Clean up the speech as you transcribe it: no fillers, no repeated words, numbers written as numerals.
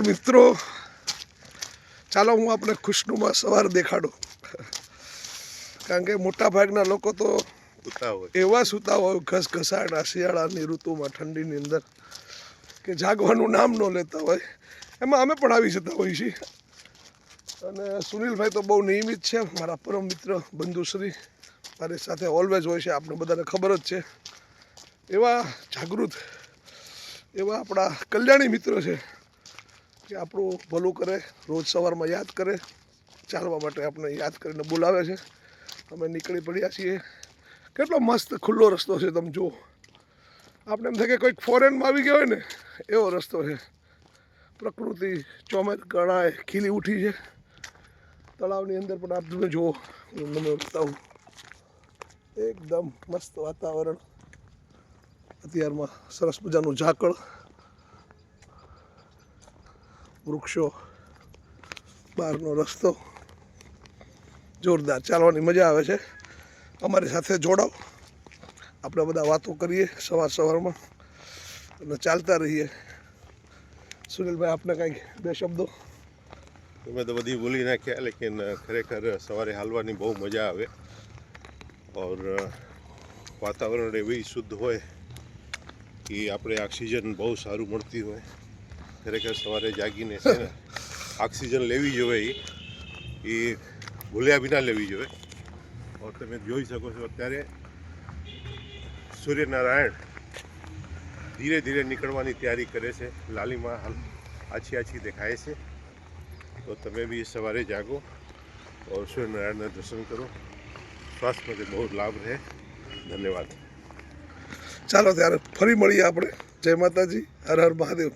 મિત્રો ચાલો હું આપણે ખુશનુમા સવાર દેખાડું, કારણ કે મોટા ભાગના લોકો તો એવા સૂતા હોય ઘસઘસાટ શિયાળાની ઋતુમાં ઠંડીની અંદર કે જાગવાનું નામ ન લેતા હોય. એમાં અમે પણ આવી જતા હોઈએ છીએ. અને સુનિલભાઈ તો બહુ નિયમિત છે, મારા પરમ મિત્ર બંધુશ્રી, મારી સાથે ઓલવેઝ હોય છે, આપણે બધાને ખબર જ છે. એવા જાગૃત એવા આપણા કલ્યાણી મિત્રો છે કે આપણું ભલું કરે, રોજ સવારમાં યાદ કરે, ચાલવા માટે આપણે યાદ કરીને બોલાવે છે. અમે નીકળી પડ્યા છીએ. કેટલો મસ્ત ખુલ્લો રસ્તો છે, તમે જુઓ. આપણે એમ થાય કે કોઈક ફોરેનમાં આવી ગયા હોય ને એવો રસ્તો છે. પ્રકૃતિ ચોમેર કળાએ ખીલી ઉઠી છે. તળાવની અંદર પણ આપ તમે જુઓ, હું તમને બતાવું. એકદમ મસ્ત વાતાવરણ. અત્યારમાં સરસ મજાનું ઝાકળ, વૃક્ષો, બહારનો રસ્તો, જોરદાર. ચાલવાની મજા આવે છે. અમારી સાથે જોડાઓ, આપણે બધા વાતો કરીએ સવારમાં અને ચાલતા રહીએ. સુનિલભાઈ, આપને કંઈક બે શબ્દો? તમે તો બધી ભૂલી નાખ્યા, લેકિન ખરેખર સવારે હાલવાની બહુ મજા આવે. ઓર વાતાવરણ એવી શુદ્ધ હોય કે આપણે ઓક્સિજન બહુ સારું મળતી હોય. ખરેખર સવારે જાગીને છે ને ઓક્સિજન લેવી જોઈએ, એ ભૂલ્યા વિના લેવી જોઈએ. ઓર તમે જોઈ શકો છો અત્યારે સૂર્યનારાયણ ધીરે ધીરે નીકળવાની તૈયારી કરે છે. લાલીમાં આછી દેખાય છે. તો તમે બી સવારે જાગો और सूर्यनारायण दर्शन करो. स्वास्थ्य માટે બહુ લાભ રહે. ધન્યવાદ. ચાલો ત્યારે ફરી મળીએ આપણે. જય માતાજી, હર હર મહાદેવ.